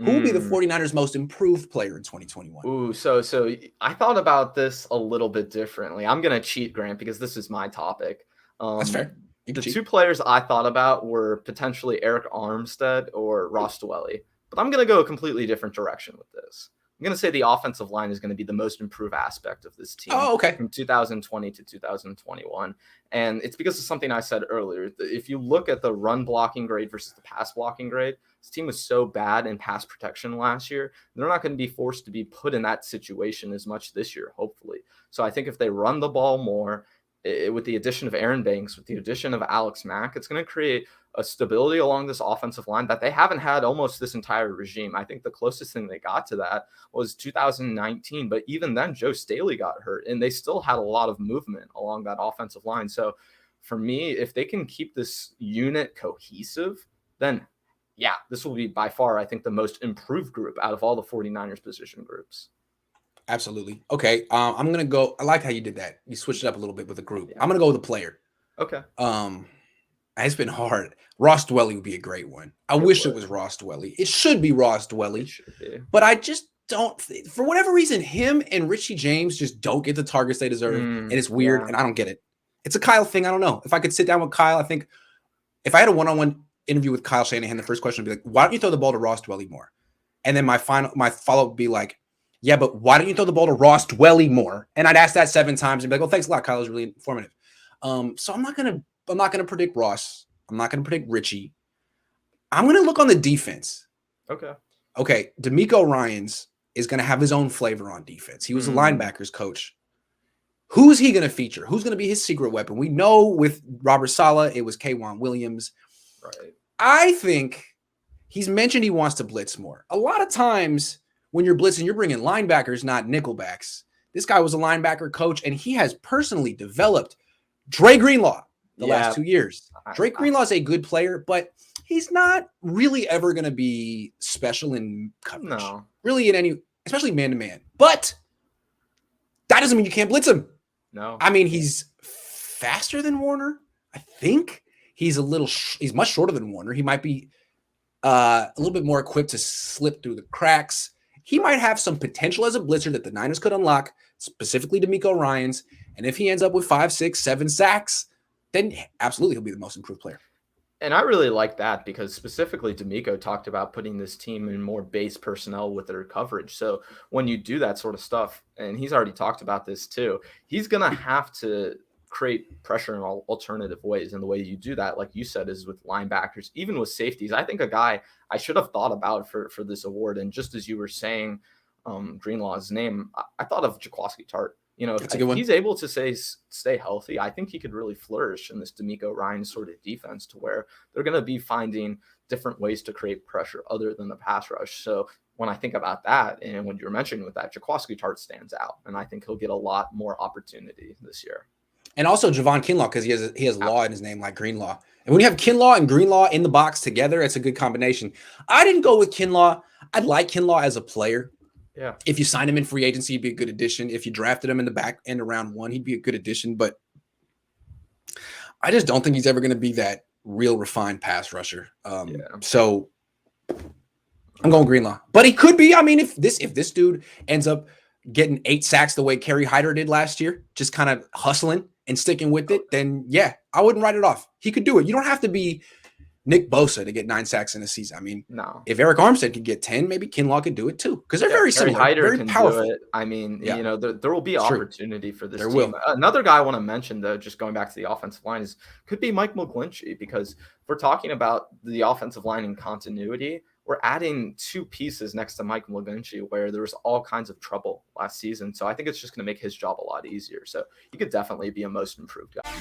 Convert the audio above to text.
Who will be the 49ers most improved player in 2021? Ooh, so I thought about this a little bit differently. I'm gonna cheat, Grant, because this is my topic. That's fair. The two players I thought about were potentially Eric Armstead or Ross Dwelly, but I'm gonna go a completely different direction with this. I'm going to say the offensive line is going to be the most improved aspect of this team from 2020 to 2021. And it's because of something I said earlier. If you look at the run blocking grade versus the pass blocking grade, this team was so bad in pass protection last year. They're not going to be forced to be put in that situation as much this year, hopefully. So I think if they run the ball more, with the addition of Aaron Banks, with the addition of Alex Mack, it's going to create a stability along this offensive line that they haven't had almost this entire regime. I think the closest thing they got to that was 2019, but even then Joe Staley got hurt and they still had a lot of movement along that offensive line. So for me, if they can keep this unit cohesive, then yeah, this will be by far, I think, the most improved group out of all the 49ers position groups. Absolutely. Okay. I'm going to go. I like how you did that. You switched it up a little bit with the group. Yeah. I'm going to go with the player. Okay. It's been hard. Ross Dwelly would be a great one. I wish it was Ross Dwelly. It should be Ross Dwelly. But I just don't, for whatever reason, him and Richie James just don't get the targets they deserve. And it's weird. And I don't get it. It's a Kyle thing. I don't know. If I could sit down with Kyle, I think if I had a one-on-one interview with Kyle Shanahan, the first question would be like, why don't you throw the ball to Ross Dwelly more? And then my follow-up would be like, yeah, but why don't you throw the ball to Ross Dwelly more? And I'd ask that 7 times and be like, well, thanks a lot, Kyle. It was really informative. So I'm not gonna predict Ross. I'm not gonna predict Richie. I'm gonna look on the defense. Okay. D'Amico Ryans is gonna have his own flavor on defense. He was a linebackers coach. Who's he gonna feature? Who's gonna be his secret weapon? We know with Robert Saleh, it was K'Wan Williams. Right. I think he's mentioned he wants to blitz more. A lot of times when you're blitzing, you're bringing linebackers, not nickelbacks. This guy was a linebacker coach, and he has personally developed Dre Greenlaw the last 2 years. Dre Greenlaw is a good player, but he's not really ever going to be special in coverage. No. Really in any, especially man-to-man. But that doesn't mean you can't blitz him. No. I mean, he's faster than Warner, I think. He's much shorter than Warner. He might be a little bit more equipped to slip through the cracks. He might have some potential as a blitzer that the Niners could unlock, specifically D'Amico Ryans. And if he ends up with 5, 6, 7 sacks, then absolutely he'll be the most improved player. And I really like that because specifically D'Amico talked about putting this team in more base personnel with their coverage. So when you do that sort of stuff, and he's already talked about this too, he's going to have to create pressure in alternative ways. And the way you do that, like you said, is with linebackers, even with safeties. I think a guy I should have thought about for this award, and just as you were saying Greenlaw's name, I thought of Jaquaski Tart. You know, if he's able to stay healthy, I think he could really flourish in this D'Amico Ryans sort of defense, to where they're going to be finding different ways to create pressure other than the pass rush. So when I think about that, and when you're mentioning with that, Jaquaski Tart stands out, and I think he'll get a lot more opportunity this year. And also Javon Kinlaw, because he has law in his name like Greenlaw. And when you have Kinlaw and Greenlaw in the box together, it's a good combination. I didn't go with Kinlaw. I'd like Kinlaw as a player. Yeah. If you sign him in free agency, he'd be a good addition. If you drafted him in the back end of round 1, he'd be a good addition. But I just don't think he's ever going to be that real refined pass rusher. So I'm going Greenlaw. But he could be. I mean, if this dude ends up getting 8 sacks the way Kerry Hyder did last year, just kind of hustling and sticking with it, then yeah, I wouldn't write it off. He could do it. You don't have to be Nick Bosa to get 9 sacks in a season. I mean, no. If Eric Armstead could get 10, maybe Kinlaw could do it too, because they're very similar, very powerful. Do it. I mean, you know, there will be opportunity for this there team. Will. Another guy I want to mention, though, just going back to the offensive line, could be Mike McGlinchey, because if we're talking about the offensive line in continuity, we're adding 2 pieces next to Mike McGlinchey where there was all kinds of trouble last season. So I think it's just going to make his job a lot easier. So he could definitely be a most improved guy.